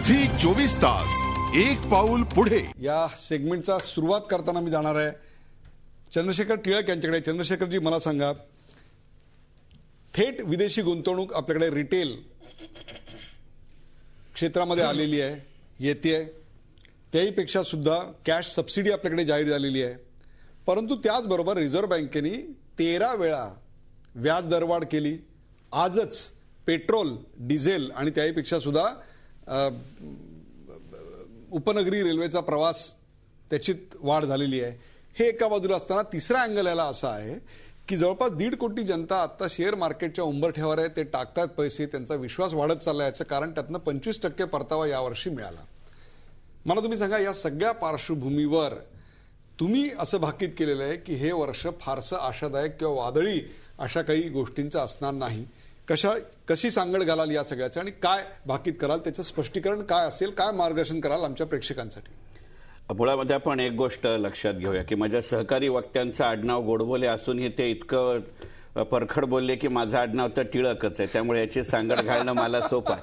Zee24 एक पाऊल पुढे या सेगमेंटचा सुरुवात करताना मी जाणार आहे चंद्रशेखर टिळक यांच्याकडे. चंद्रशेखरजी, मला सांगा, थेट विदेशी गुंतवणूक आपल्याकडे रिटेल क्षेत्रामध्ये आलेली आहे, येते. त्याहीपेक्षा सुद्धा कॅश सबसिडी आपल्याकडे जाहीर झालेली आहे. परंतु त्याचबरोबर रिझर्व्ह बँकेने 13 वेळा व्याज दरवाढ केली. आजच पेट्रोल, डिझेल आणि त्याहीपेक्षा सुद्धा उपनगरी रेल्वेचा प्रवास त्याची वाढ झालेली आहे. हे एका बाजूला असताना तिसरा अँगल याला असा आहे की जवळपास 1.5 कोटी जनता आता शेअर मार्केटच्या उंबरठ्यावर आहे. ते टाकतात पैसे, त्यांचा विश्वास वाढत चालला. याचं कारण त्यातनं 25% परतावा यावर्षी मिळाला. मला तुम्ही सांगा, या सगळ्या पार्श्वभूमीवर तुम्ही असं भाकीत केलेलं आहे की हे वर्ष फारसं आशादायक किंवा वादळी अशा काही गोष्टींचं असणार नाही. कशी सांगड घालाल या सगळ्याचं आणि काय भाकीत कराल, त्याचं स्पष्टीकरण काय असेल, काय मार्गदर्शन कराल आमच्या प्रेक्षकांसाठी? मुळामध्ये आपण एक गोष्ट लक्षात घेऊया की माझ्या सहकारी वक्त्यांचं आडनाव गोडबोले असूनही ते इतकं परखड बोलले की माझं आडनाव तर टिळकच आहे, त्यामुळे याची सांगड घालणं मला सोपं आहे.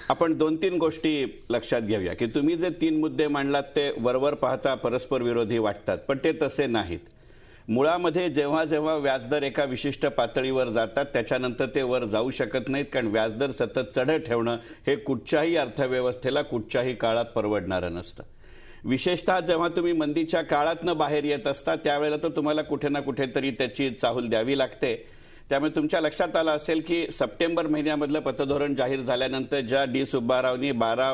आपण 2-3 गोष्टी लक्षात घेऊया की तुम्ही जे 3 मुद्दे मांडलात ते वरवर पाहता परस्पर विरोधी वाटतात, पण ते तसे नाहीत. मुळामध्ये जेव्हा जेव्हा व्याजदर एका विशिष्ट पातळीवर जातात त्याच्यानंतर ते वर जाऊ शकत नाहीत, कारण व्याजदर सतत चढत ठेवणं हे कुठच्याही अर्थव्यवस्थेला कुठच्याही काळात परवडणारं नसतं. विशेषतः जेव्हा तुम्ही मंदीच्या काळातनं बाहेर येत असता त्यावेळेला तर तुम्हाला कुठे ना कुठेतरी त्याची चाहूल द्यावी लागते. त्यामुळे तुमच्या लक्षात आलं असेल की सप्टेंबर महिन्यामधलं पतधोरण जाहीर झाल्यानंतर ज्या डी सुब्बारावनी 12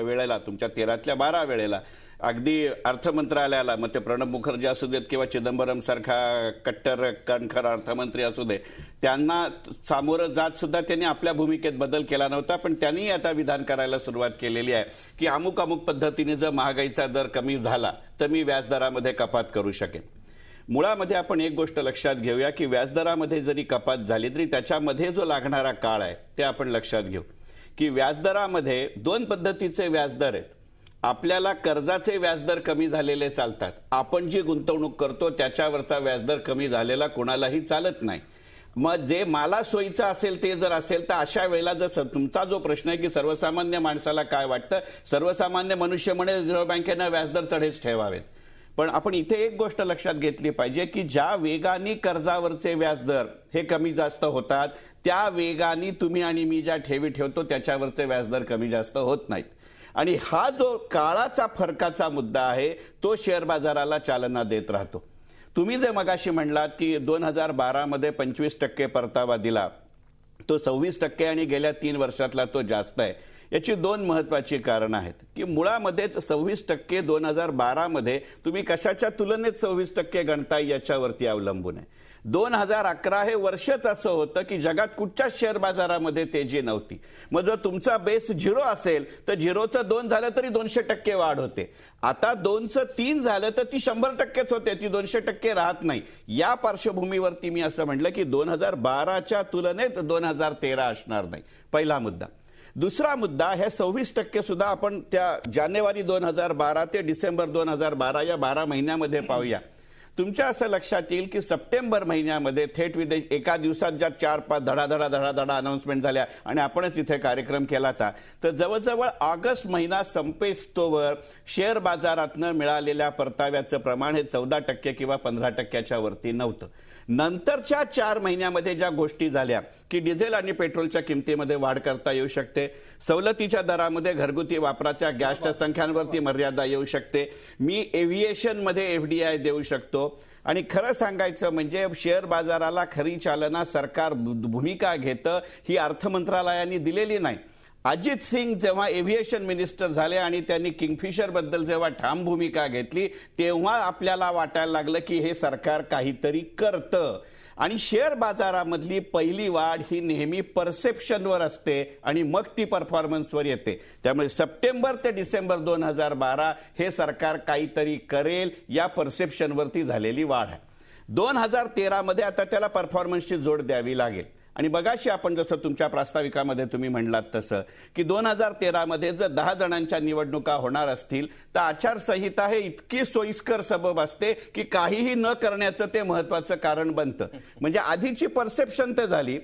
वेळेला, तुमच्या 13तल्या 12 वेळेला अगदी अर्थमंत्रालयाला, मग ते प्रणब मुखर्जी असू देत किंवा चिदंबरम सारखा कट्टर कणखर अर्थमंत्री असू दे, त्यांना सामोरं जात सुद्धा त्यांनी आपल्या भूमिकेत बदल केला नव्हता. पण त्यांनी आता विधान करायला सुरुवात केलेली आहे की अमुक अमुक पद्धतीने जर महागाईचा दर कमी झाला तर मी व्याजदरामध्ये कपात करू शकेन. मुळामध्ये आपण एक गोष्ट लक्षात घेऊया की व्याजदरामध्ये जरी कपात झाली तरी त्याच्यामध्ये जो लागणारा काळ आहे ते आपण लक्षात घेऊ की व्याजदरामध्ये 2 पद्धतीचे व्याजदर आहेत. आपल्याला कर्जाचे व्याजदर कमी झालेले चालतात. आपण जी गुंतवणूक करतो त्याच्यावरचा व्याजदर कमी झालेला कोणालाही चालत नाही. मग जे मला सोयीचं असेल ते जर असेल तर अशा वेळेला जर तुमचा जो प्रश्न आहे की सर्वसामान्य माणसाला काय वाटतं, सर्वसामान्य मनुष्य म्हणेल रिझर्व्ह बँकेनं व्याजदर चढेच ठेवावेत. पण आपण इथे एक गोष्ट लक्षात घेतली पाहिजे की ज्या वेगाने कर्जावरचे व्याजदर हे कमी जास्त होतात त्या वेगाने तुम्ही आणि मी ज्या ठेवी ठेवतो त्याच्यावरचे व्याजदर कमी जास्त होत नाहीत. आणि हा जो काळाचा फरकाचा मुद्दा आहे तो शेअर बाजाराला चालना देत राहतो. तुम्ही जे मगाशी म्हणलात की 2012 मध्ये 25% परतावा दिला, तो 26% आणि गेल्या 3 वर्षातला तो जास्त आहे. याची 2 महत्वाची कारण आहेत की मुळामध्येच 26% 2012 मध्ये तुम्ही कशाच्या तुलनेत 26% गणताय याच्यावरती अवलंबून आहे. 2011 हे वर्षच असं होतं की जगात कुठच्याच शेअर बाजारामध्ये तेजी नव्हती. मग जर तुमचा बेस 0 असेल तर 0चं 2 झालं तरी 200% वाढ होते. आता 2चं 3 झालं तर ती 100%च होते, ती 200% राहत नाही. या पार्श्वभूमीवरती मी असं म्हटलं की 2012च्या तुलनेत 2013 असणार नाही. पहिला मुद्दा. दुसरा मुद्दा, हे 26% सुद्धा आपण त्या जानेवारी 2012 ते डिसेंबर 2012 या 12 महिन्यामध्ये पाहूया. तुमच्या असं लक्षात येईल की सप्टेंबर महिन्यामध्ये थेट विदेश एका दिवसात ज्या 4-5 धडाधडा अनाउन्समेंट झाल्या आणि आपणच इथे कार्यक्रम केला होता, तर जवळजवळ ऑगस्ट महिना संपेस्तोवर शेअर बाजारातनं मिळालेल्या परताव्याचं प्रमाण हे 14% किंवा 15%च्या वरती नव्हतं. नंतरच्या 4 महिन्यामध्ये ज्या गोष्टी झाल्या की डिझेल आणि पेट्रोलच्या किमतीमध्ये वाढ करता येऊ शकते, सवलतीच्या दरामध्ये घरगुती वापराच्या गॅसच्या संख्यांवरती मर्यादा येऊ शकते, मी एव्हिएशनमध्ये FDI देऊ शकतो. आणि खरं सांगायचं म्हणजे शेअर बाजाराला खरी चालना सरकार भूमिका घेतं ही अर्थमंत्रालयाने दिलेली नाही. अजित सिंग जेव्हा एव्हिएशन मिनिस्टर झाले आणि त्यांनी किंगफिशर बद्दल जेव्हा ठाम भूमिका घेतली तेव्हा आपल्याला वाटायला लागलं की हे सरकार काहीतरी करतं. आणि शेअर बाजारामधली पहिली वाढ ही नेहमी परसेप्शनवर असते आणि मग ती परफॉर्मन्सवर येते. त्यामुळे सप्टेंबर ते डिसेंबर 2012 हे सरकार काहीतरी करेल या परसेप्शनवरती झालेली वाढ आहे. 2013 मध्ये आता त्याला परफॉर्मन्सची जोड द्यावी लागेल. आणि बघाशी आपण जसं तुमच्या प्रास्ताविकामध्ये तुम्ही म्हणलात तसं की 2013 मध्ये जर 10 जणांच्या निवडणुका होणार असतील तर आचारसंहिता हे इतकी सोयीस्कर सबब असते की काहीही न करण्याचं ते महत्वाचं कारण बनतं. म्हणजे आधीची परसेप्शन तर झाली,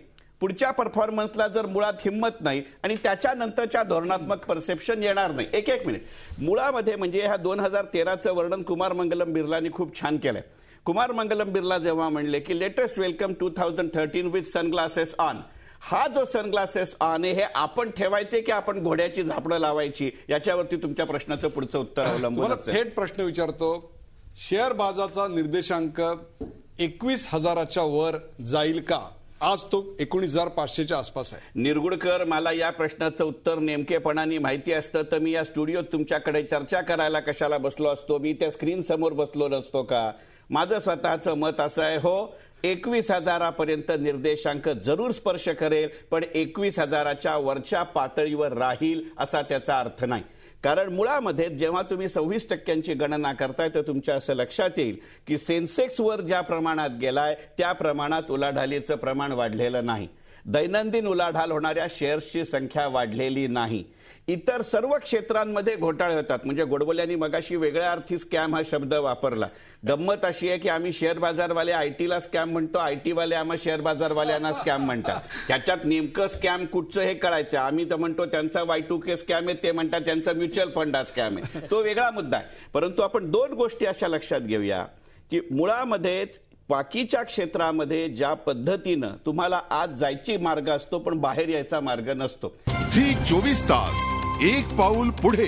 पुढच्या परफॉर्मन्सला जर मुळात हिंमत नाही आणि त्याच्यानंतरच्या धोरणात्मक परसेप्शन येणार नाही. एक मिनिट, मुळामध्ये म्हणजे ह्या 2013चं वर्णन कुमार मंगलम बिर्लांनी खूप छान केलंय. कुमार मंगलम बिर्ला जेव्हा म्हणले की latest welcome 2013 with sunglasses on, हा जो सनग्लासेस ऑन आहे हे आपण ठेवायचे की आपण घोड्याची झापडं लावायची, याच्यावरती तुमच्या प्रश्नाचं पुढचं उत्तर अवलंबून असेल. थेट प्रश्न विचारतो, शेअर बाजाराचा निर्देशांक 21,000च्या वर जाईल का? आज तो 19,500च्या आसपास आहे. निरगुडकर, मला या प्रश्नाचं उत्तर नेमकेपणाने माहिती असतं तर मी या स्टुडिओत तुमच्याकडे चर्चा करायला कशाला बसलो असतो? मी त्या स्क्रीन समोर बसलो नसतो का? माझं स्वतःचं मत असं आहे, हो 21,000पर्यंत निर्देशांक जरूर स्पर्श करेल, पण 21,000च्या वरच्या पातळीवर राहील असा त्याचा अर्थ नाही. कारण मुळामध्ये जेव्हा तुम्ही 26% गणना करताय तर तुमच्या असं लक्षात येईल की सेन्सेक्सवर ज्या प्रमाणात गेलाय त्या प्रमाणात उलाढालीचं प्रमाण वाढलेलं नाही. दैनंदिन उलाढाल होणाऱ्या शेअर्सची संख्या वाढलेली नाही. इतर सर्व क्षेत्रांमध्ये घोटाळे होतात. म्हणजे गोडबोल्यांनी मगाशी वेगळ्या अर्थी स्कॅम हा शब्द वापरला. गंमत अशी आहे की आम्ही शेअर बाजारवाले आयटीला स्कॅम म्हणतो, आयटीवाले आम्हा शेअर बाजारवाल्यांना स्कॅम म्हणतात. त्याच्यात नेमकं स्कॅम कुठचं हे कळायचं. आम्ही तर म्हणतो त्यांचा Y2K स्कॅम आहे, ते म्हणतात त्यांचा म्युच्युअल फंड स्कॅम आहे. तो वेगळा मुद्दा आहे. परंतु आपण दोन गोष्टी अशा लक्षात घेऊया की मुळामध्येच बाकीच्या क्षेत्रामध्ये ज्या पद्धतीनं तुम्हाला आज जायची मार्ग असतो पण बाहेर यायचा मार्ग नसतो. झी 24 तास, एक पाऊल पुढे.